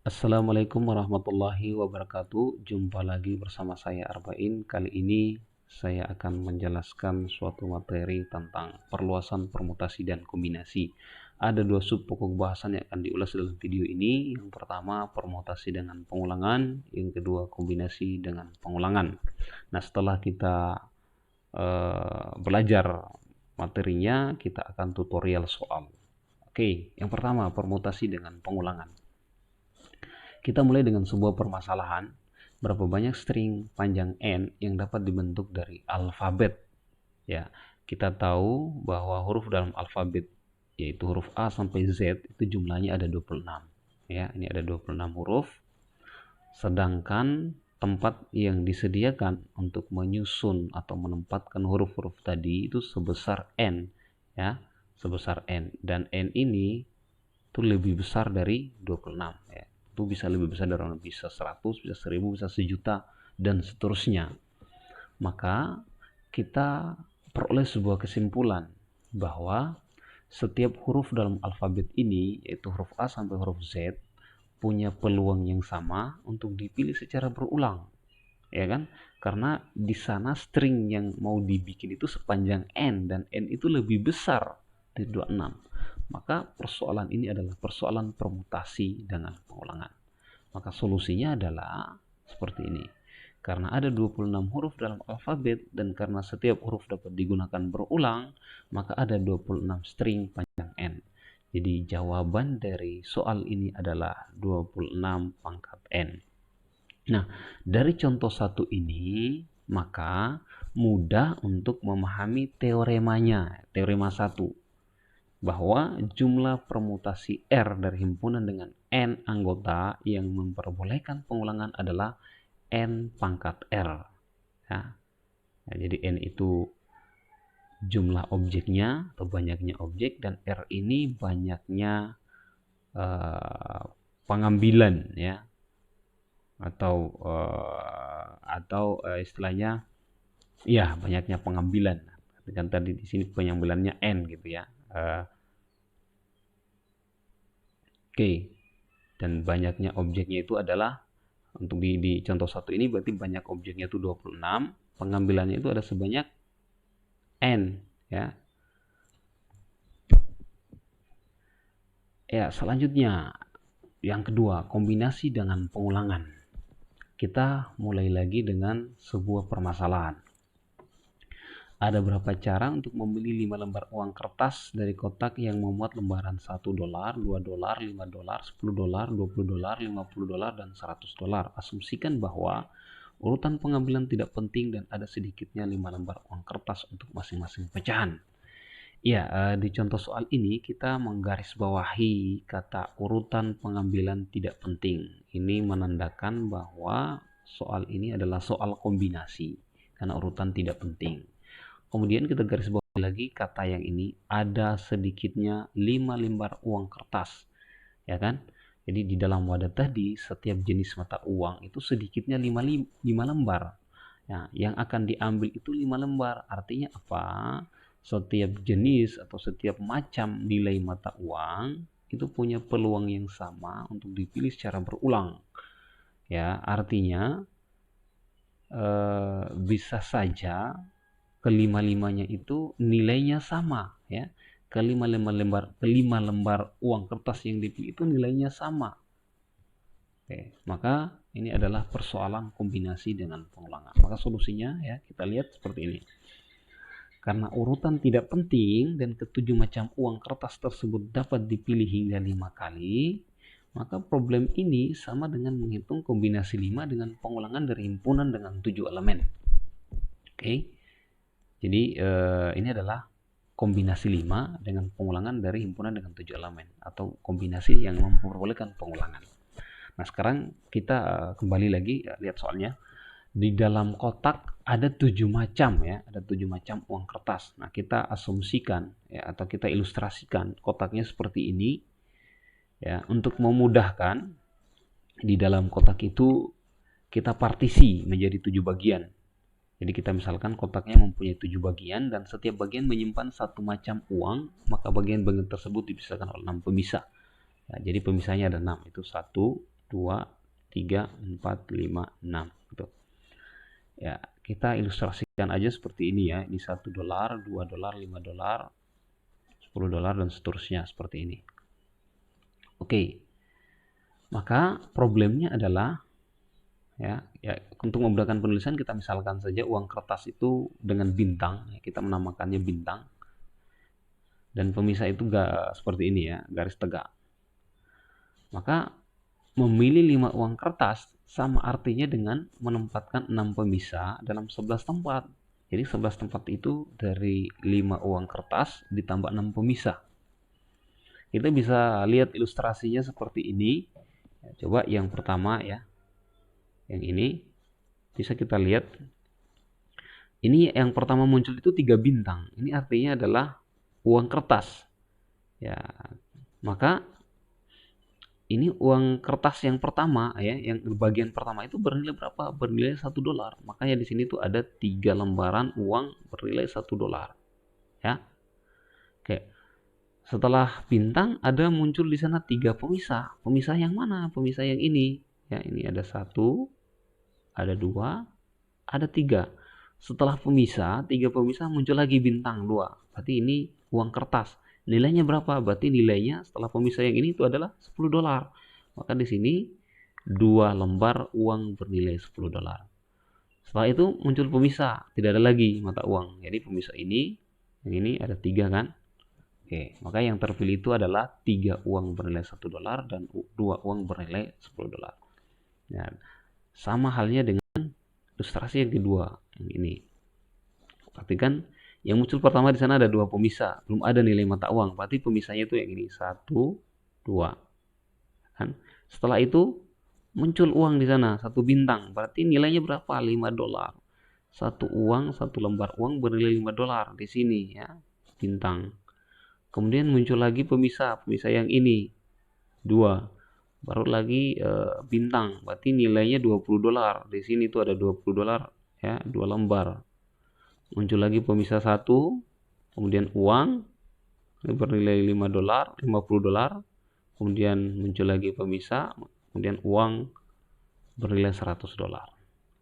Assalamualaikum warahmatullahi wabarakatuh. Jumpa lagi bersama saya Arba'in. Kali ini saya akan menjelaskan suatu materi tentang perluasan, permutasi, dan kombinasi. Ada dua sub pokok bahasan yang akan diulas dalam video ini. Yang pertama permutasi dengan pengulangan, yang kedua kombinasi dengan pengulangan. Nah, setelah kita belajar materinya, kita akan tutorial soal. Oke, yang pertama permutasi dengan pengulangan. Kita mulai dengan sebuah permasalahan, berapa banyak string panjang n yang dapat dibentuk dari alfabet. Ya, kita tahu bahwa huruf dalam alfabet yaitu huruf A sampai Z itu jumlahnya ada 26. Ya, ini ada 26 huruf. Sedangkan tempat yang disediakan untuk menyusun atau menempatkan huruf-huruf tadi itu sebesar n, ya, sebesar n, dan n ini itu lebih besar dari 26, ya. Itu bisa lebih besar dari orang, bisa 100, bisa 1000, bisa 1.000.000 dan seterusnya. Maka kita peroleh sebuah kesimpulan bahwa setiap huruf dalam alfabet ini, yaitu huruf A sampai huruf Z, punya peluang yang sama untuk dipilih secara berulang, ya kan? Karena di sana string yang mau dibikin itu sepanjang n, dan n itu lebih besar dari 26. Maka persoalan ini adalah persoalan permutasi dengan pengulangan. Maka solusinya adalah seperti ini. Karena ada 26 huruf dalam alfabet dan karena setiap huruf dapat digunakan berulang, maka ada 26 string panjang n. Jadi jawaban dari soal ini adalah 26 pangkat n. Nah, dari contoh satu ini, maka mudah untuk memahami teoremanya, teorema 1. Bahwa jumlah permutasi R dari himpunan dengan N anggota yang memperbolehkan pengulangan adalah N pangkat R. Ya. Nah, jadi N itu jumlah objeknya atau banyaknya objek, dan R ini banyaknya pengambilan, ya, atau istilahnya ya banyaknya pengambilan. Kan tadi di sini pengambilannya n gitu, ya. Oke. Dan banyaknya objeknya itu adalah untuk di contoh satu ini berarti banyak objeknya itu 26, pengambilannya itu ada sebanyak n, ya. Ya, selanjutnya yang kedua, kombinasi dengan pengulangan. Kita mulai lagi dengan sebuah permasalahan. Ada berapa cara untuk membeli 5 lembar uang kertas dari kotak yang memuat lembaran $1, $2, $5, $10, $20, $50, dan $100. Asumsikan bahwa urutan pengambilan tidak penting dan ada sedikitnya 5 lembar uang kertas untuk masing-masing pecahan. Ya, di contoh soal ini kita menggarisbawahi kata urutan pengambilan tidak penting. Ini menandakan bahwa soal ini adalah soal kombinasi karena urutan tidak penting. Kemudian kita garis bawahi lagi kata yang ini, ada sedikitnya 5 lembar uang kertas, ya kan? Jadi di dalam wadah tadi setiap jenis mata uang itu sedikitnya 5 lembar. Nah, yang akan diambil itu 5 lembar. Artinya apa? Setiap jenis atau setiap macam nilai mata uang itu punya peluang yang sama untuk dipilih secara berulang. Ya, artinya bisa saja kelima-limanya itu nilainya sama, ya. Kelima lembar uang kertas yang dipilih itu nilainya sama. Oke, maka ini adalah persoalan kombinasi dengan pengulangan. Maka solusinya, ya, kita lihat seperti ini. Karena urutan tidak penting dan ketujuh macam uang kertas tersebut dapat dipilih hingga 5 kali, maka problem ini sama dengan menghitung kombinasi 5 dengan pengulangan dari himpunan dengan 7 elemen. Oke. Jadi ini adalah kombinasi 5 dengan pengulangan dari himpunan dengan 7 elemen, atau kombinasi yang memperbolehkan pengulangan. Nah, sekarang kita kembali lagi, lihat soalnya. Di dalam kotak ada 7 macam, ya, ada 7 macam uang kertas. Nah, kita asumsikan, ya, atau kita ilustrasikan kotaknya seperti ini, ya. Untuk memudahkan, di dalam kotak itu kita partisi menjadi 7 bagian. Jadi kita misalkan kotaknya mempunyai 7 bagian dan setiap bagian menyimpan satu macam uang, maka bagian-bagian tersebut dipisahkan oleh 6 pemisah. Nah, jadi pemisahnya ada 6, itu 1, 2, 3, 4, 5, 6 gitu. Ya, kita ilustrasikan aja seperti ini ya. Ini $1, $2, $5, $10 dan seterusnya seperti ini. Oke. Maka problemnya adalah ya untuk memudahkan penulisan kita misalkan saja uang kertas itu dengan bintang, kita menamakannya bintang, dan pemisah itu seperti ini ya, garis tegak. Maka memilih 5 uang kertas sama artinya dengan menempatkan 6 pemisah dalam 11 tempat. Jadi 11 tempat itu dari 5 uang kertas ditambah 6 pemisah. Kita bisa lihat ilustrasinya seperti ini. Coba yang pertama ya, yang ini bisa kita lihat. Ini yang pertama muncul itu 3 bintang. Ini artinya adalah uang kertas. Ya, maka ini uang kertas yang pertama ya, yang bagian pertama itu bernilai berapa? Bernilai $1. Makanya di sini tuh ada 3 lembaran uang bernilai $1. Ya. Oke. Setelah bintang ada muncul di sana 3 pemisah. Pemisah yang mana? Pemisah yang ini. Ya, ini ada 1, ada 2, ada 3. Setelah pemisah, 3 pemisah muncul lagi bintang 2. Berarti ini uang kertas. Nilainya berapa? Berarti nilainya setelah pemisah yang ini itu adalah $10. Maka di sini 2 lembar uang bernilai $10. Setelah itu muncul pemisah, tidak ada lagi mata uang. Jadi pemisah ini, yang ini ada 3 kan? Oke, maka yang terpilih itu adalah 3 uang bernilai $1 dan 2 uang bernilai $10. Nah, sama halnya dengan ilustrasi yang kedua, yang ini. Perhatikan, yang muncul pertama di sana ada 2 pemisah, belum ada nilai mata uang. Berarti pemisahnya itu yang ini, 1, 2. Kan? Setelah itu muncul uang di sana, 1 bintang. Berarti nilainya berapa? $5. 1 uang, 1 lembar uang bernilai $5 di sini ya, bintang. Kemudian muncul lagi pemisah yang ini, 2. Baru lagi bintang, berarti nilainya $20. Di sini tuh ada $20 ya, 2 lembar. Muncul lagi pemisah 1, kemudian uang bernilai $5, $50. Kemudian muncul lagi pemisah, kemudian uang bernilai $100.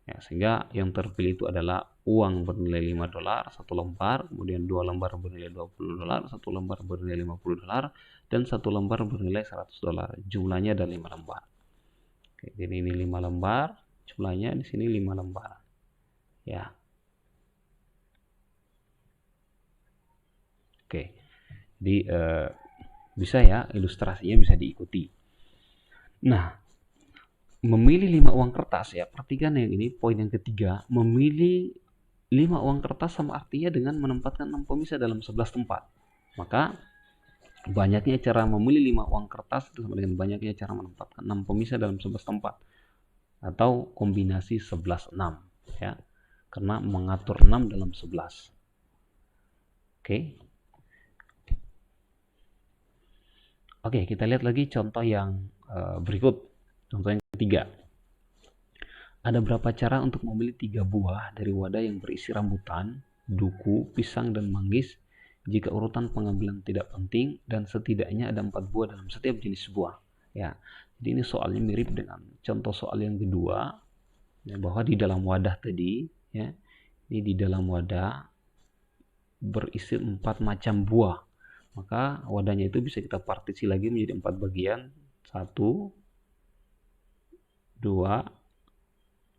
Ya, sehingga yang terpilih itu adalah uang bernilai $5 1 lembar, kemudian 2 lembar bernilai $20, 1 lembar bernilai $50, dan 1 lembar bernilai $100. Jumlahnya ada 5 lembar. Oke, jadi ini 5 lembar, jumlahnya di sini 5 lembar. Ya. Oke. Jadi bisa ya, ilustrasinya bisa diikuti. Nah, memilih 5 uang kertas ya, perhatikan yang ini, poin yang ketiga, memilih 5 uang kertas sama artinya dengan menempatkan 6 pemisah dalam 11 tempat. Maka banyaknya cara memilih 5 uang kertas itu sama dengan banyaknya cara menempatkan 6 pemisah dalam 11 tempat. Atau kombinasi 11-6 ya. Karena mengatur 6 dalam 11. Oke. Oke, kita lihat lagi contoh yang berikut. Contoh yang ketiga. Ada berapa cara untuk memilih 3 buah dari wadah yang berisi rambutan, duku, pisang, dan manggis jika urutan pengambilan tidak penting dan setidaknya ada 4 buah dalam setiap jenis buah. Ya, jadi ini soalnya mirip dengan contoh soal yang kedua, ya, bahwa di dalam wadah tadi, ya, ini di dalam wadah berisi 4 macam buah. Maka wadahnya itu bisa kita partisi lagi menjadi 4 bagian. 1, 2,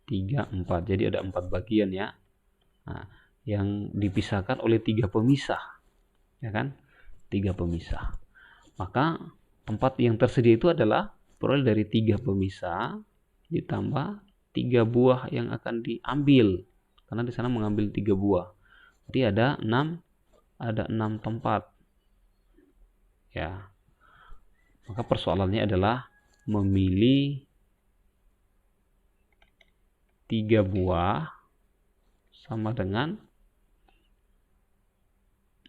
3, 4. Jadi ada 4 bagian ya. Nah, yang dipisahkan oleh 3 pemisah. Ya kan? 3 pemisah. Maka tempat yang tersedia itu adalah peroleh dari 3 pemisah ditambah 3 buah yang akan diambil. Karena di sana mengambil 3 buah. Jadi ada 6 tempat. Ya. Maka persoalannya adalah memilih 3 buah sama dengan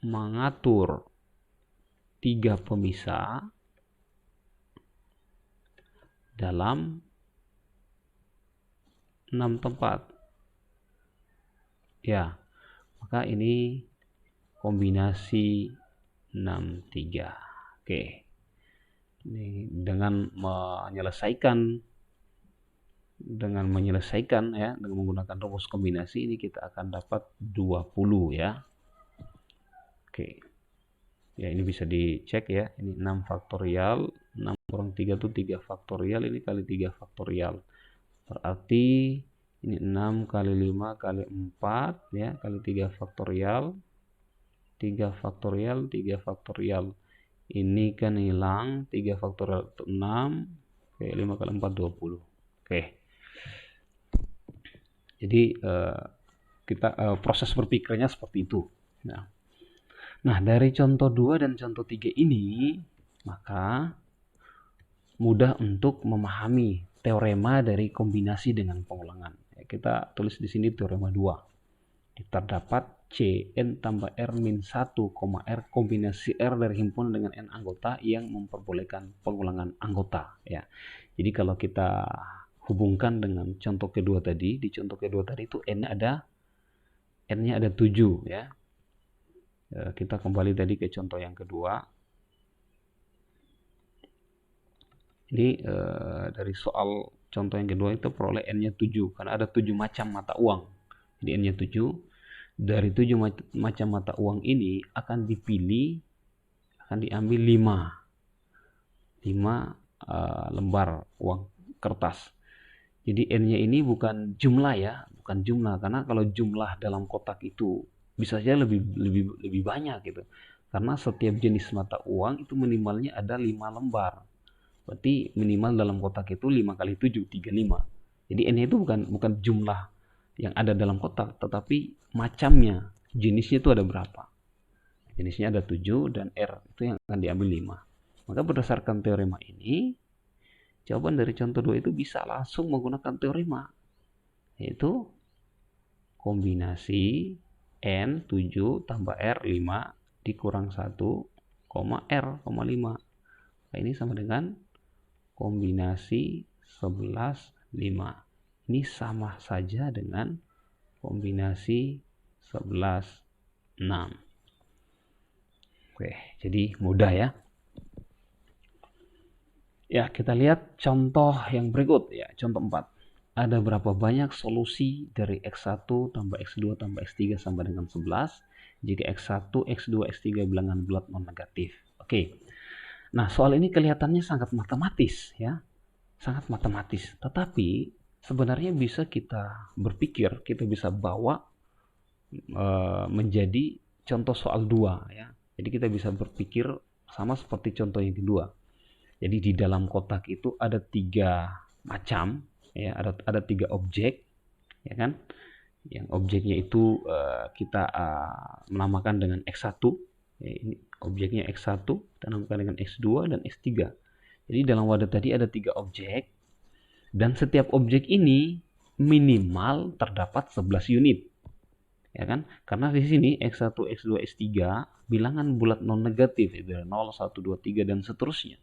mengatur 3 pemisah dalam 6 tempat. Ya, maka ini kombinasi 6-3. Oke. Ini dengan menyelesaikan dengan menyelesaikan ya, dengan menggunakan rumus kombinasi ini kita akan dapat 20 ya. Oke. Ya, ini bisa dicek ya. Ini 6 faktorial, 6 kurang 3 itu 3 faktorial, ini kali 3 faktorial. Berarti ini 6 kali 5 kali 4 ya, kali 3 faktorial. 3 faktorial, 3 faktorial. Ini kan hilang, 3 faktorial itu 6. Oke, 5 kali 4 20. Oke. Jadi kita proses berpikirnya seperti itu. Nah, dari contoh 2 dan contoh 3 ini, maka mudah untuk memahami teorema dari kombinasi dengan pengulangan. Kita tulis di sini teorema 2. Terdapat Cn tambah R min 1, R kombinasi R dari himpunan dengan N anggota yang memperbolehkan pengulangan anggota. Ya. Jadi kalau kita hubungkan dengan contoh kedua tadi, di contoh kedua tadi itu N-nya ada 7 ya. Kita kembali tadi ke contoh yang kedua. Jadi dari soal contoh yang kedua itu peroleh N-nya 7 karena ada 7 macam mata uang. Jadi N-nya 7. Dari 7 macam mata uang ini akan diambil 5 lembar uang kertas. Jadi N-nya ini bukan jumlah ya, bukan jumlah, karena kalau jumlah dalam kotak itu bisa saja lebih banyak gitu. Karena setiap jenis mata uang itu minimalnya ada 5 lembar. Berarti minimal dalam kotak itu 5 kali 7, 35. Jadi N-nya itu bukan jumlah yang ada dalam kotak, tetapi macamnya, jenisnya itu ada berapa. Jenisnya ada 7 dan R itu yang akan diambil 5. Maka berdasarkan teorema ini, jawaban dari contoh 2 itu bisa langsung menggunakan teorema, yaitu kombinasi N 7 tambah R 5 dikurang 1, R, 5. Nah, ini sama dengan kombinasi 11, 5. Ini sama saja dengan kombinasi 11, 6. Oke, jadi mudah ya. Ya, kita lihat contoh yang berikut ya, contoh 4. Ada berapa banyak solusi dari X1 tambah X2 tambah X3 sama dengan 11 jika X1, X2, X3 bilangan bulat non negatif. Oke. Nah, soal ini kelihatannya sangat matematis ya. Sangat matematis, tetapi sebenarnya bisa kita berpikir, kita bisa bawa menjadi contoh soal 2 ya. Jadi kita bisa berpikir sama seperti contoh yang kedua. Jadi di dalam kotak itu ada 3 macam ya, ada 3 objek ya kan. Yang objeknya itu kita menamakan dengan X1 ya, ini objeknya X1, kita namakan dengan X2 dan X3. Jadi dalam wadah tadi ada 3 objek dan setiap objek ini minimal terdapat 11 unit. Ya kan? Karena di sini X1, X2, X3 bilangan bulat non negatif, itu 0, 1, 2, 3 dan seterusnya.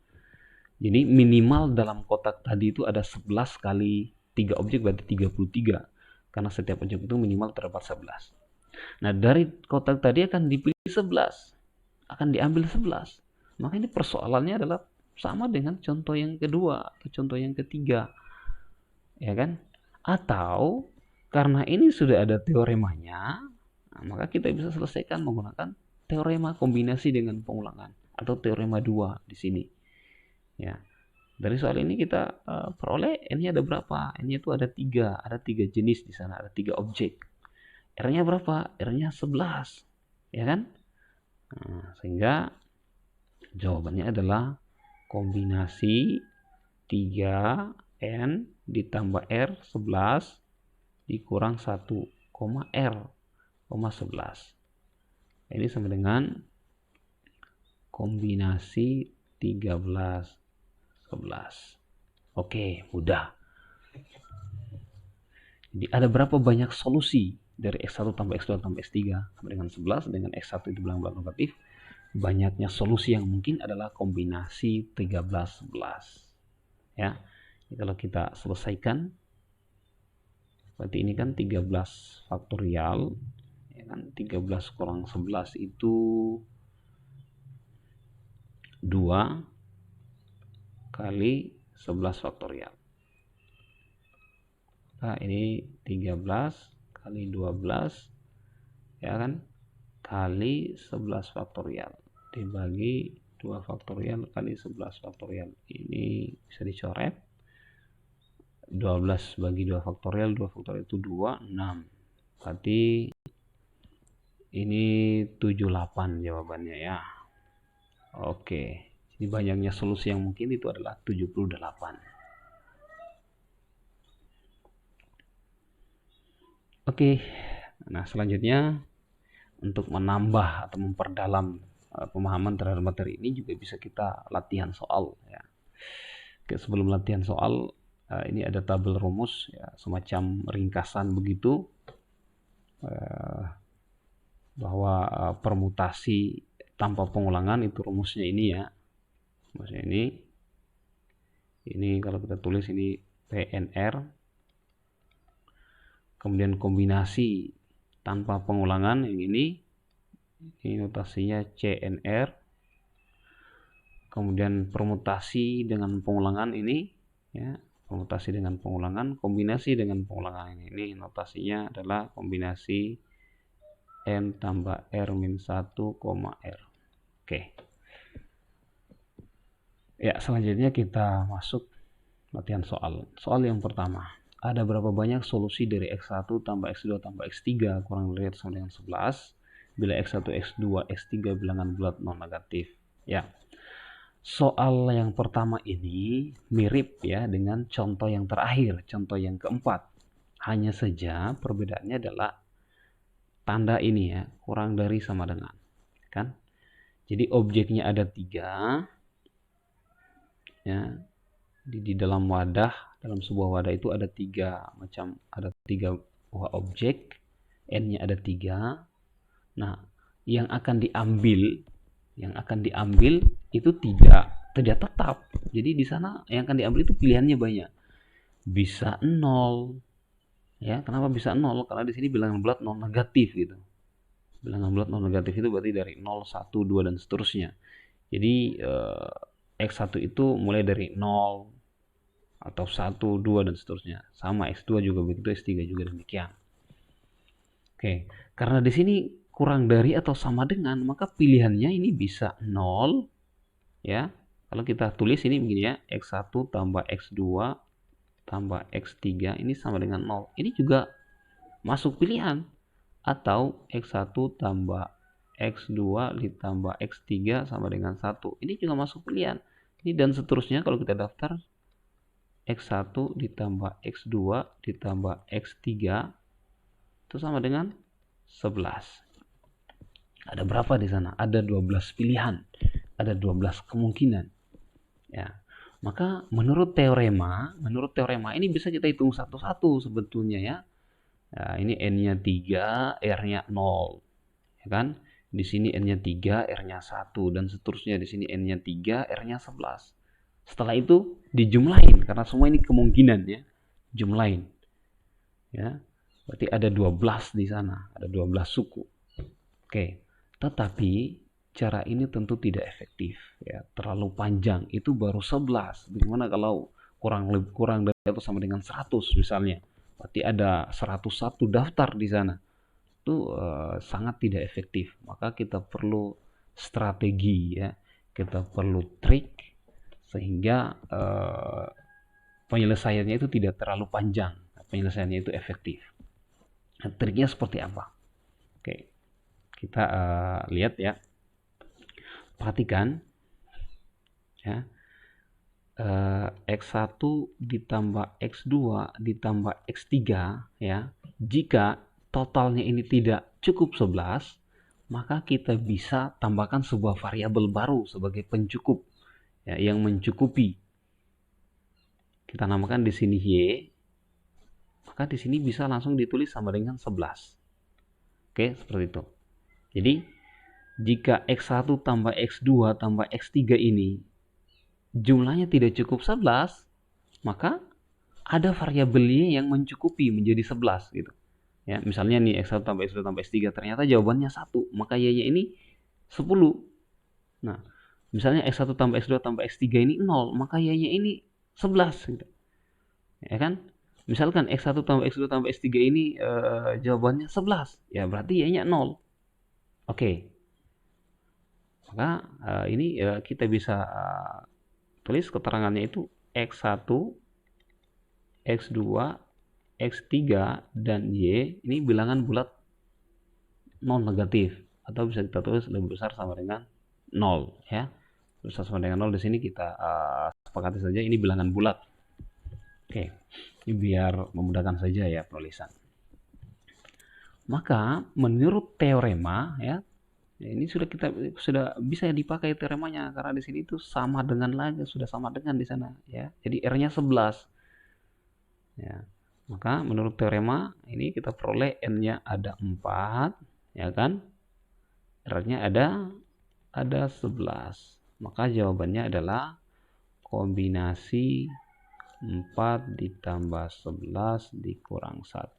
Jadi minimal dalam kotak tadi itu ada 11 kali 3 objek berarti 33. Karena setiap objek itu minimal terdapat 11. Nah, dari kotak tadi akan dipilih 11. Akan diambil 11. Maka ini persoalannya adalah sama dengan contoh yang kedua atau contoh yang ketiga. Ya kan? Atau karena ini sudah ada teoremanya, nah, maka kita bisa selesaikan menggunakan teorema kombinasi dengan pengulangan atau teorema 2 di sini. Ya. Dari soal ini kita peroleh N-nya ada berapa? N-nya itu ada 3 jenis di sana, ada 3 objek. R-nya berapa? R-nya 11. Ya kan? Nah, sehingga jawabannya adalah kombinasi 3N ditambah R 11 dikurang 1, R, 11. Ini sama dengan kombinasi 13, 11. Oke, mudah. Jadi ada berapa banyak solusi dari X1 tambah X2 tambah X3 sama dengan 11 dengan X1 itu bilangan bulat negatif. Banyaknya solusi yang mungkin adalah kombinasi 13, 11. Ya. Jadi kalau kita selesaikan, berarti ini kan 13 faktorial, ya kan? 13 kurang 11 itu 2 kali 11 faktorial. Nah, ini 13 kali 12 ya kan, kali 11 faktorial dibagi 2 faktorial kali 11 faktorial. Ini bisa dicoret. 12 bagi 2 faktorial itu 2, 6. Berarti ini 78 jawabannya ya. Oke. Jadi banyaknya solusi yang mungkin itu adalah 78. Oke. Nah, selanjutnya untuk menambah atau memperdalam pemahaman terhadap materi ini juga bisa kita latihan soal ya. Oke, sebelum latihan soal ini ada tabel rumus ya, semacam ringkasan begitu bahwa permutasi tanpa pengulangan itu rumusnya ini ya. Rumusnya ini kalau kita tulis ini PNR, kemudian kombinasi tanpa pengulangan yang ini notasinya CNR, kemudian permutasi dengan pengulangan ini ya, permutasi dengan pengulangan, kombinasi dengan pengulangan ini notasinya adalah kombinasi N tambah R min 1, R. Oke. Ya, selanjutnya kita masuk latihan soal. Soal yang pertama, ada berapa banyak solusi dari X1 tambah X2 tambah X3 kurang dari atau sama dengan 11 bila X1, X2, X3 bilangan bulat non negatif. Ya. Soal yang pertama ini mirip ya dengan contoh yang terakhir, contoh yang keempat. Hanya saja perbedaannya adalah tanda ini ya, kurang dari sama dengan. Kan? Jadi objeknya ada 3. Ya, di dalam wadah, dalam sebuah wadah itu ada 3 buah objek, N-nya ada 3. Nah, yang akan diambil itu tidak tetap. Jadi di sana yang akan diambil itu pilihannya banyak. Bisa 0. Ya, kenapa bisa 0? Karena di sini bilangan bulat non negatif gitu. Bilangan bulat non negatif itu berarti dari 0, 1, 2 dan seterusnya. Jadi X1 itu mulai dari 0 atau 1, 2 dan seterusnya. Sama X2 juga begitu, X3 juga demikian. Oke, karena di sini kurang dari atau sama dengan, maka pilihannya ini bisa 0 ya. Kalau kita tulis ini begini ya, X1 tambah X2 tambah X3 ini sama dengan 0. Ini juga masuk pilihan. Atau X1 tambah X2 ditambah X3 sama dengan 1. Ini juga masuk pilihan. Ini dan seterusnya kalau kita daftar X1 ditambah X2 ditambah X3 itu sama dengan 11. Ada berapa di sana? Ada 12 pilihan. Ada 12 kemungkinan. Ya. Maka menurut teorema ini bisa kita hitung satu-satu sebetulnya ya. Nah, ini N-nya 3, R-nya 0. Ya kan? Di sini N-nya 3, R-nya 1 dan seterusnya. Di sini N-nya 3, R-nya 11. Setelah itu dijumlahin karena semua ini kemungkinan ya. Jumlahin. Ya. Berarti ada 12 di sana, ada 12 suku. Oke. Tetapi cara ini tentu tidak efektif ya, terlalu panjang. Itu baru 11. Bagaimana kalau kurang dari atau sama dengan 100 misalnya? Berarti ada 101 daftar di sana. Itu sangat tidak efektif. Maka kita perlu strategi ya. Kita perlu trik sehingga penyelesaiannya itu tidak terlalu panjang. Penyelesaiannya itu efektif. Nah, triknya seperti apa? Oke. Kita lihat ya. Perhatikan ya. X1 ditambah X2 ditambah X3 ya. Jika totalnya ini tidak cukup 11, maka kita bisa tambahkan sebuah variabel baru sebagai pencukup ya, yang mencukupi. Kita namakan di sini Y. Maka di sini bisa langsung ditulis sama dengan 11. Oke, seperti itu. Jadi jika X1 tambah X2 tambah X3 ini jumlahnya tidak cukup 11, maka ada variabelnya yang mencukupi menjadi 11 gitu. Ya, misalnya nih X1 tambah X2 tambah X3 ternyata jawabannya 1, maka Y-nya ini 10. Nah, misalnya X1 tambah X2 tambah X3 ini 0, maka Y-nya ini 11 gitu. Ya kan? Misalkan X1 tambah X2 tambah X3 ini jawabannya 11. Ya berarti Y-nya 0. Oke. Maka ini kita bisa tulis keterangannya itu X1, X2, X3, dan Y ini bilangan bulat non negatif. Atau bisa kita tulis lebih besar sama dengan 0. Ya. Besar sama dengan 0 di sini kita sepakati saja ini bilangan bulat. Oke. Ini biar memudahkan saja ya penulisan. Maka menurut teorema ya, ini sudah bisa dipakai teoremanya karena di sini itu sama dengan lagi, sudah sama dengan di sana ya. Jadi R-nya 11. Ya. Maka menurut teorema ini kita peroleh N-nya ada 4, ya kan? R-nya ada 11. Maka jawabannya adalah kombinasi 4 ditambah 11 dikurang 1,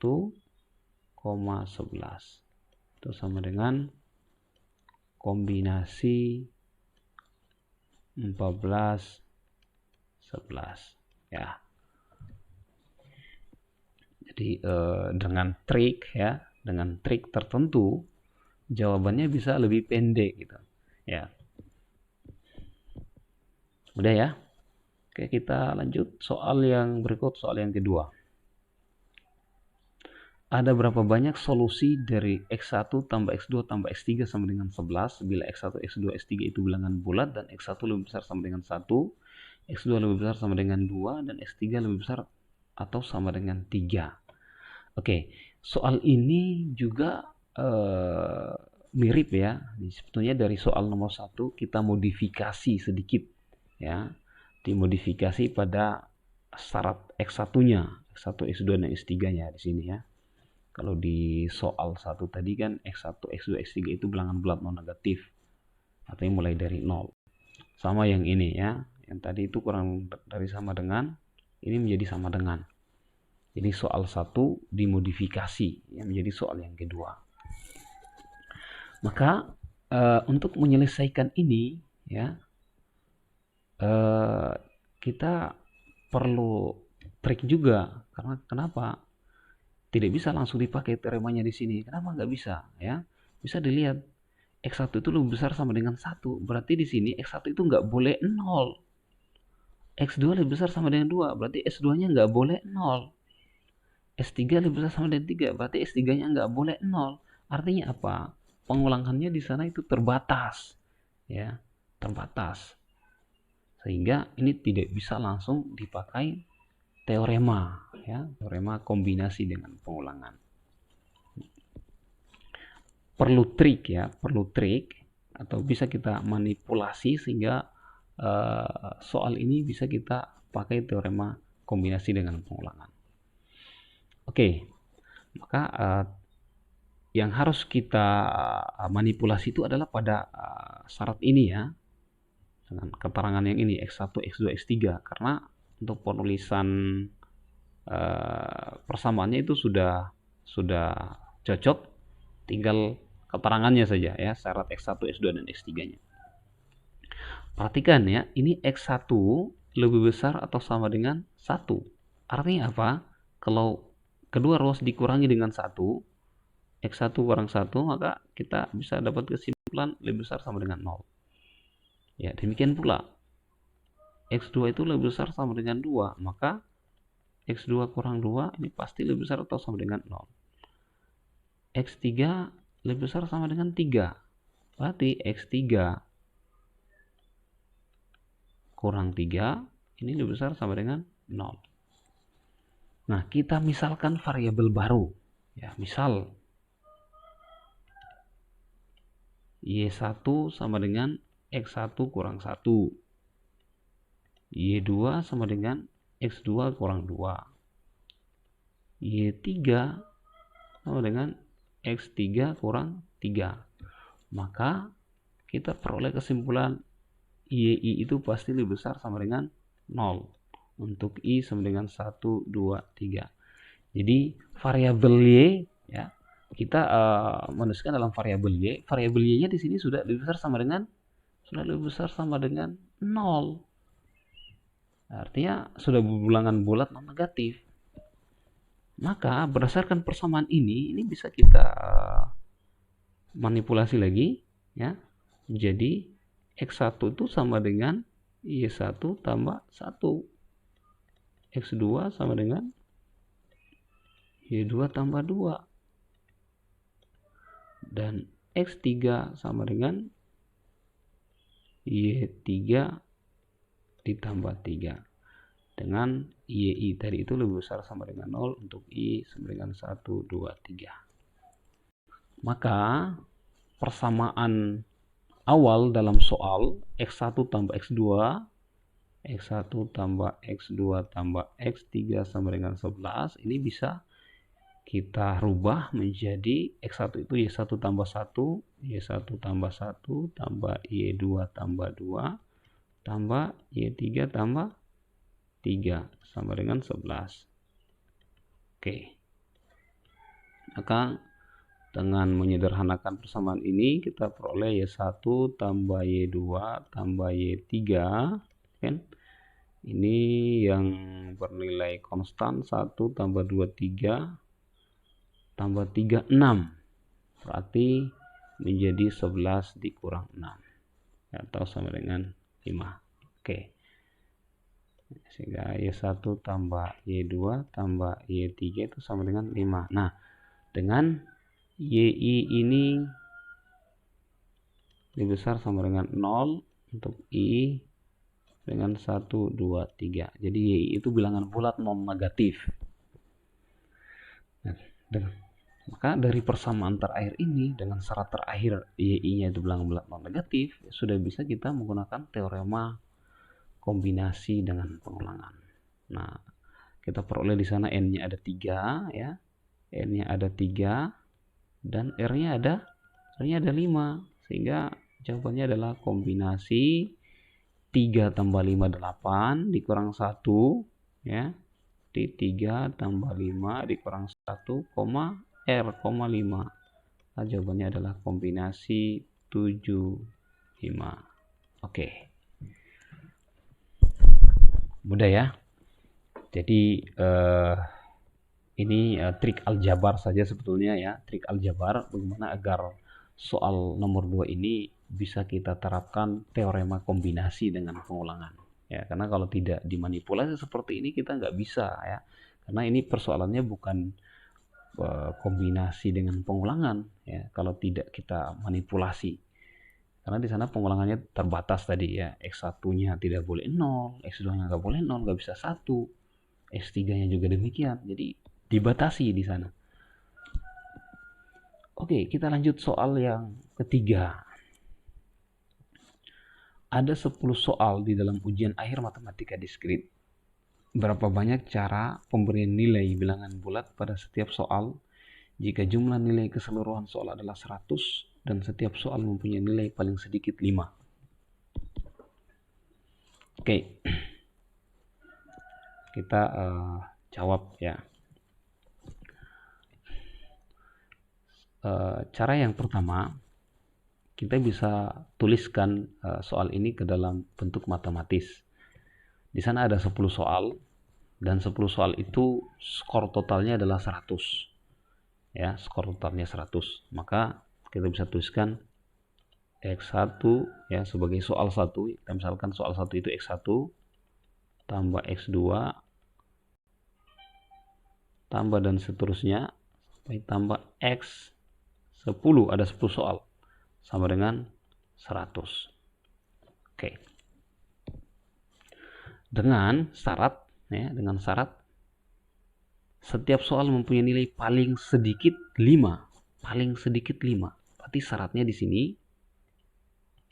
11. Itu sama dengan kombinasi 14, 11. Ya. Jadi dengan trik tertentu jawabannya bisa lebih pendek gitu. Ya. Udah ya. Oke, kita lanjut soal yang berikut, soal yang kedua. Ada berapa banyak solusi dari X1 tambah X2 tambah X3 sama dengan 11 bila X1, X2, X3 itu bilangan bulat dan X1 lebih besar sama dengan 1, X2 lebih besar sama dengan 2, dan X3 lebih besar atau sama dengan 3. Oke, soal ini juga mirip ya. Sebetulnya dari soal nomor 1 kita modifikasi sedikit ya. Dimodifikasi pada syarat X1-nya, X1, X2, dan X3-nya di sini ya. Kalau di soal 1 tadi kan X1, X2, X3 itu bilangan bulat non negatif. Artinya mulai dari 0. Sama yang ini ya. Yang tadi itu kurang dari sama dengan, ini menjadi sama dengan. Jadi soal 1 dimodifikasi ya, menjadi soal yang kedua. Maka untuk menyelesaikan ini ya, kita perlu trik juga. Karena kenapa? Tidak bisa langsung dipakai teoremanya di sini. Kenapa nggak bisa? Ya, bisa dilihat X1 itu lebih besar sama dengan 1. Berarti di sini X1 itu nggak boleh 0. X2 lebih besar sama dengan 2. Berarti S2-nya nggak boleh 0. S3 lebih besar sama dengan 3. Berarti S3-nya nggak boleh 0. Artinya apa? Pengulangannya di sana itu terbatas. Ya, terbatas. Sehingga ini tidak bisa langsung dipakai teorema ya, teorema kombinasi dengan pengulangan. Perlu trik ya, perlu trik atau bisa kita manipulasi sehingga soal ini bisa kita pakai teorema kombinasi dengan pengulangan. Oke, maka yang harus kita manipulasi itu adalah pada syarat ini ya, dengan keterangan yang ini X1, X2, X3, karena untuk penulisan persamaannya itu sudah cocok, tinggal keterangannya saja ya, syarat X1, X2, dan X3-nya. Perhatikan ya, ini X1 lebih besar atau sama dengan 1. Artinya apa? Kalau kedua ruas dikurangi dengan 1, X1 kurang 1, maka kita bisa dapat kesimpulan lebih besar sama dengan 0. Ya, demikian pula X2 itu lebih besar sama dengan 2, maka X2 kurang 2 ini pasti lebih besar atau sama dengan 0. X3 lebih besar sama dengan 3. Berarti X3 kurang 3 ini lebih besar sama dengan 0. Nah, kita misalkan variabel baru. Ya, misal Y1 sama dengan X1 kurang 1. Y2 sama dengan X2 kurang 2. Y3 sama dengan X3 kurang 3. Maka kita peroleh kesimpulan YI itu pasti lebih besar sama dengan 0. Untuk I sama dengan 1, 2, 3. Jadi variabel Y ya, kita menuliskan dalam variabel Y. Variabel Y-nya di sini sudah lebih besar sama dengan 0. Artinya sudah bilangan bulat non negatif. Maka berdasarkan persamaan ini bisa kita manipulasi lagi ya. Jadi X1 itu sama dengan Y1 tambah 1. X2 sama dengan Y2 tambah 2. Dan X3 sama dengan Y3 ditambah 3. Dengan YI tadi itu lebih besar sama dengan 0 untuk I sama dengan 1, 2, 3. Maka persamaan awal dalam soal X1 tambah X2, X1 tambah X2 tambah X3 sama dengan 11, ini bisa kita rubah menjadi X1 itu Y1 tambah 1, Y1 tambah 1, tambah Y2 tambah 2, tambah Y3 tambah 3 sama dengan 11. Oke. Maka dengan menyederhanakan persamaan ini kita peroleh Y1 tambah Y2 tambah Y3 kan? Ini yang bernilai konstan 1 tambah 2 3 tambah 3 6. Berarti menjadi 11 dikurang 6 atau sama dengan 5. Oke. Sehingga Y1 tambah Y2 tambah Y3 itu sama dengan 5. Nah, dengan YI ini lebih besar sama dengan 0 untuk I dengan 1, 2, 3. Jadi YI itu bilangan bulat non negatif. Nah, maka dari persamaan terakhir ini dengan syarat terakhir YI-nya itu bilangan bulat non negatif, sudah bisa kita menggunakan teorema kombinasi dengan pengulangan. Nah, kita peroleh di sana N-nya ada 3 ya. N-nya ada 3 dan R-nya ada 5. Sehingga jawabannya adalah kombinasi 3 tambah 5 8 dikurang 1 ya. Di 3 tambah 5 dikurang 1, R, 5. Nah, jawabannya adalah kombinasi 7, 5. Oke. Mudah ya. Jadi ini trik aljabar saja sebetulnya ya. Trik aljabar bagaimana agar soal nomor 2 ini bisa kita terapkan teorema kombinasi dengan pengulangan. Ya, karena kalau tidak dimanipulasi seperti ini kita nggak bisa ya. Karena ini persoalannya bukan kombinasi dengan pengulangan ya. Kalau tidak kita manipulasi. Karena di sana pengulangannya terbatas tadi ya. X1-nya tidak boleh 0, X2-nya nggak boleh 0, nggak bisa 1. X3-nya juga demikian. Jadi dibatasi di sana. Oke, kita lanjut soal yang ketiga. Ada 10 soal di dalam ujian akhir matematika diskrit. Berapa banyak cara pemberian nilai bilangan bulat pada setiap soal jika jumlah nilai keseluruhan soal adalah 100 dan setiap soal mempunyai nilai paling sedikit 5. Oke. Kita jawab ya. Cara yang pertama, kita bisa tuliskan soal ini ke dalam bentuk matematis. Di sana ada 10 soal dan 10 soal itu skor totalnya adalah 100. Ya, skor totalnya 100. Maka kita bisa tuliskan X1 ya sebagai soal 1. Kita misalkan soal 1 itu X1 tambah X2 tambah dan seterusnya sampai tambah X10, ada 10 soal sama dengan 100. Oke. Dengan syarat setiap soal mempunyai nilai paling sedikit 5. Paling sedikit 5. Berarti syaratnya di sini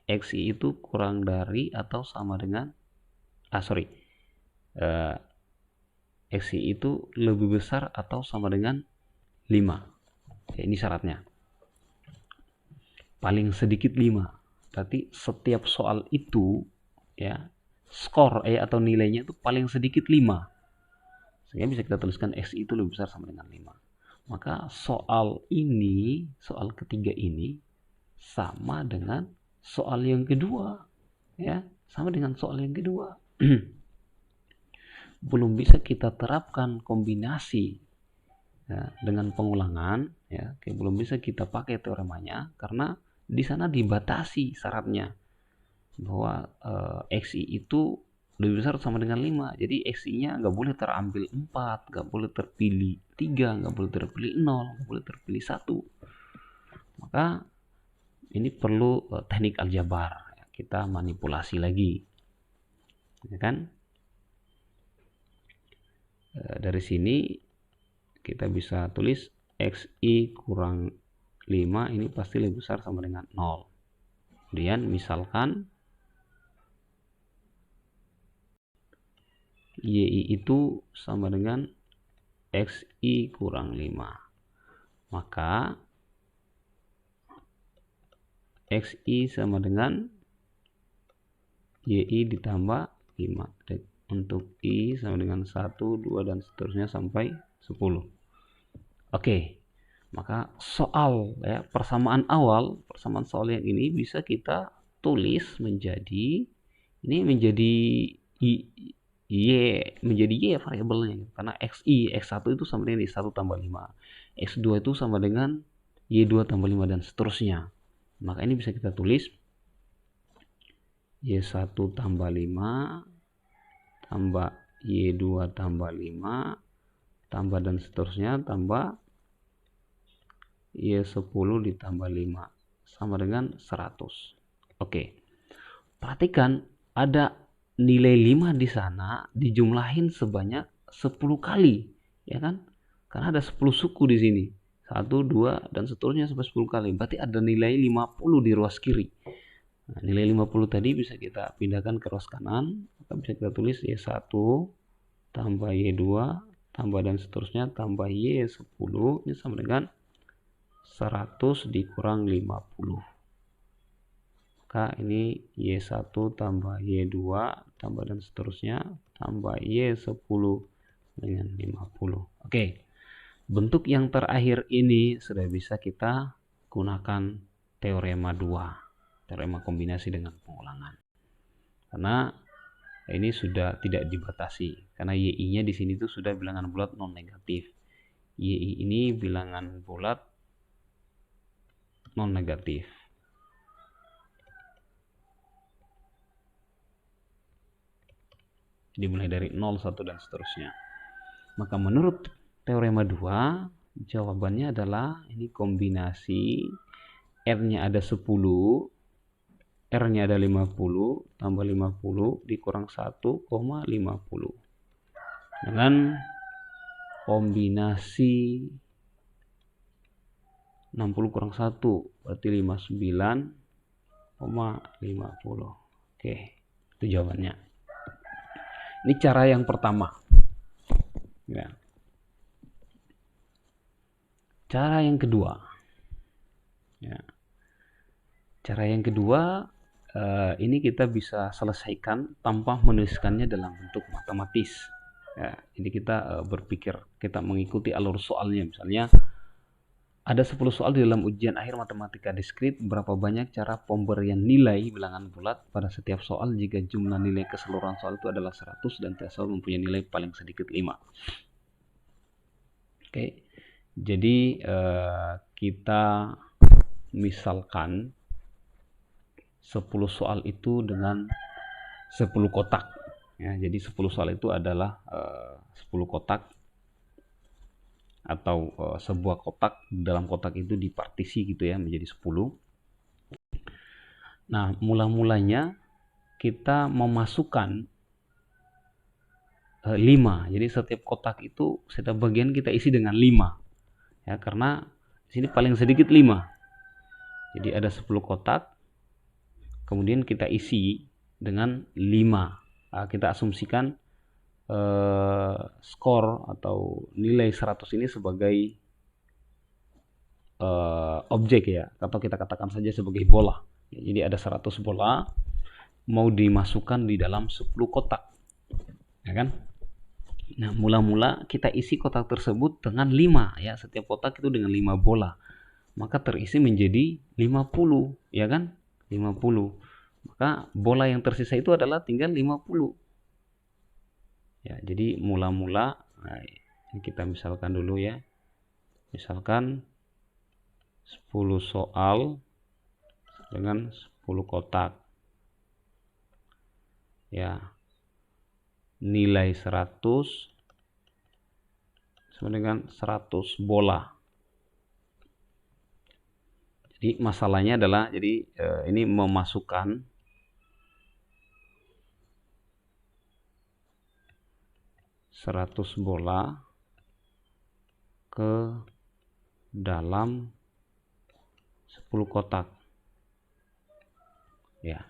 XI itu kurang dari atau sama dengan XI itu lebih besar atau sama dengan 5. Ya, ini syaratnya. Paling sedikit 5. Berarti setiap soal itu ya skor atau nilainya itu paling sedikit 5. Sehingga bisa kita tuliskan XI itu lebih besar sama dengan 5. Maka soal ini, soal ketiga ini sama dengan soal yang kedua. Ya, sama dengan soal yang kedua. Belum bisa kita terapkan kombinasi Ya, dengan pengulangan ya, belum bisa kita pakai teoremanya karena di sana dibatasi syaratnya bahwa XI itu lebih besar sama dengan 5. Jadi XI-nya nggak boleh terambil 4, nggak boleh terpilih 3, nggak boleh terpilih 0, nggak boleh terpilih 1. Maka ini perlu teknik aljabar. Kita manipulasi lagi. Ya kan? Dari sini kita bisa tulis XI kurang 5 ini pasti lebih besar sama dengan 0. Kemudian misalkan YI itu sama dengan XI kurang 5. Maka XI sama dengan YI ditambah 5. Untuk I sama dengan 1, 2, dan seterusnya sampai 10. Oke, maka soal ya, persamaan soal yang ini bisa kita tulis menjadi, ini menjadi menjadi Y variabelnya, karena XI, X1 itu sama dengan Y1 tambah 5, X2 itu sama dengan Y2 tambah 5, dan seterusnya. Maka ini bisa kita tulis Y1 tambah 5 tambah Y2 tambah 5 tambah dan seterusnya tambah Y10 ditambah 5 sama dengan 100. Oke. Perhatikan ada nilai 5 di sana dijumlahin sebanyak 10 kali, ya kan? Karena ada 10 suku di sini. 1, 2, dan seterusnya sampai 10 kali. Berarti ada nilai 50 di ruas kiri. Nah, nilai 50 tadi bisa kita pindahkan ke ruas kanan. Maka bisa kita tulis Y1 tambah Y2 tambah dan seterusnya tambah Y10. Ini sama dengan 100 dikurang 50. Maka ini Y1 tambah Y2 tambah dan seterusnya tambah Y10 dengan 50. Oke. Bentuk yang terakhir ini sudah bisa kita gunakan teorema 2. Teorema kombinasi dengan pengulangan. Karena ini sudah tidak dibatasi. Karena YI-nya di sini tuh sudah bilangan bulat non negatif. YI ini bilangan bulat non negatif. Dimulai dari 0, 1, dan seterusnya. Maka menurut teorema 2, jawabannya adalah ini kombinasi R-nya ada 10, R-nya ada 50, tambah 50 dikurang 1,50. Dengan kombinasi 60 kurang 1, berarti 59,50. Oke, itu jawabannya. Ini cara yang pertama. Ya. Cara yang kedua. Ya. Cara yang kedua, ini kita bisa selesaikan tanpa menuliskannya dalam bentuk matematis. Ya, jadi kita berpikir, kita mengikuti alur soalnya. Misalnya, ada 10 soal di dalam ujian akhir matematika diskrit. Berapa banyak cara pemberian nilai bilangan bulat pada setiap soal jika jumlah nilai keseluruhan soal itu adalah 100 dan tiap soal mempunyai nilai paling sedikit 5. Oke, jadi kita misalkan 10 soal itu dengan 10 kotak. Ya, jadi 10 soal itu adalah 10 kotak atau sebuah kotak, dalam kotak itu dipartisi gitu ya menjadi 10. Nah, mula-mulanya kita memasukkan 5. Jadi setiap kotak itu setiap bagian kita isi dengan 5. Ya, karena di sini paling sedikit 5. Jadi ada 10 kotak. Kemudian kita isi dengan 5. Nah, kita asumsikan skor atau nilai 100 ini sebagai objek ya, atau kita katakan saja sebagai bola. Jadi ada 100 bola mau dimasukkan di dalam 10 kotak. Ya kan? Nah, mula-mula kita isi kotak tersebut dengan 5 ya, setiap kotak itu dengan 5 bola. Maka terisi menjadi 50, ya kan? 50. Maka bola yang tersisa itu adalah tinggal 50. Ya, jadi mula-mula, nah, kita misalkan dulu ya. Misalkan 10 soal dengan 10 kotak. Ya. Nilai 100 sama dengan 100 bola. Jadi masalahnya adalah ini memasukkan 100 bola ke dalam 10 kotak. Ya.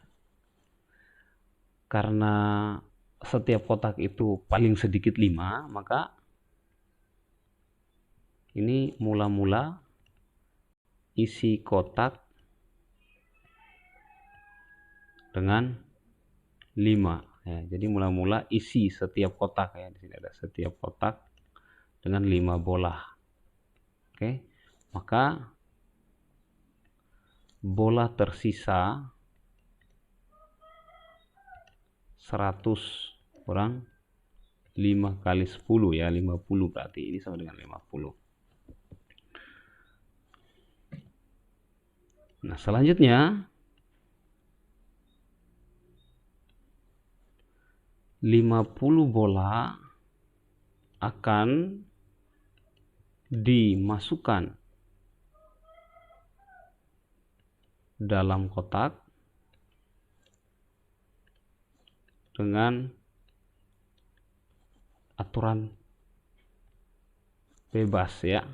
Karena setiap kotak itu paling sedikit 5, maka ini mula-mula isi kotak dengan 5. Ya, jadi mula-mula isi setiap kotak, ya. Di sini ada setiap kotak dengan 5 bola. Oke. Maka bola tersisa 100 kurang 5 kali 10, ya, 50 berarti ini sama dengan 50. Nah, selanjutnya 50 bola akan dimasukkan dalam kotak dengan aturan bebas, ya.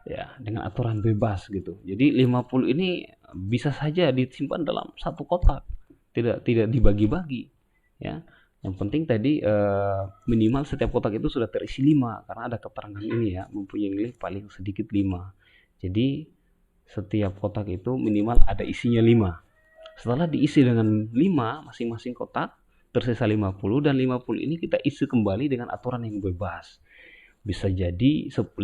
Ya, dengan aturan bebas gitu. Jadi 50 ini bisa saja disimpan dalam satu kotak. Tidak dibagi-bagi, ya. Yang penting tadi minimal setiap kotak itu sudah terisi 5 karena ada keterangan ini, ya, mempunyai nilai paling sedikit 5. Jadi setiap kotak itu minimal ada isinya 5. Setelah diisi dengan 5 masing-masing kotak, tersisa 50, dan 50 ini kita isi kembali dengan aturan yang bebas. Bisa jadi 50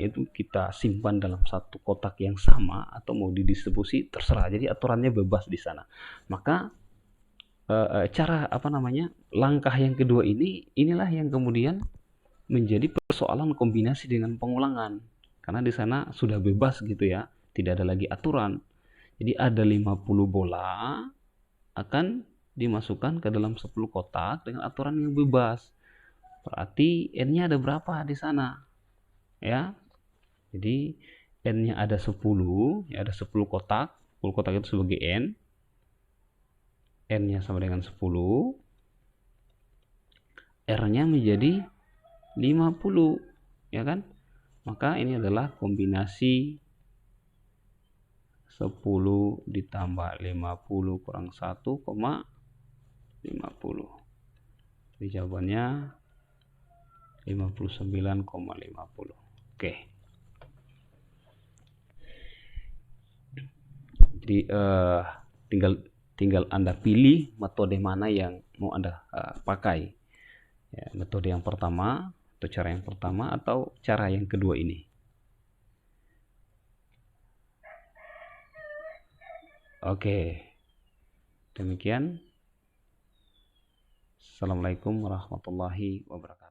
itu kita simpan dalam satu kotak yang sama atau mau didistribusi, terserah. Jadi aturannya bebas di sana. Maka langkah yang kedua inilah yang kemudian menjadi persoalan kombinasi dengan pengulangan. Karena di sana sudah bebas gitu, ya. Tidak ada lagi aturan. Jadi ada 50 bola akan dimasukkan ke dalam 10 kotak dengan aturan yang bebas. Berarti N-nya ada berapa di sana? Ya. Jadi N-nya ada 10, ya, ada 10 kotak. 10 kotak itu sebagai N. N-nya sama dengan 10. R-nya menjadi 50, ya kan? Maka ini adalah kombinasi 10 ditambah 50 kurang 1,50. Jadi jawabannya 59,50. Oke. Jadi tinggal Anda pilih metode mana yang mau Anda pakai. Ya, metode yang pertama atau cara yang pertama atau cara yang kedua ini. Oke. Demikian. Assalamualaikum warahmatullahi wabarakatuh.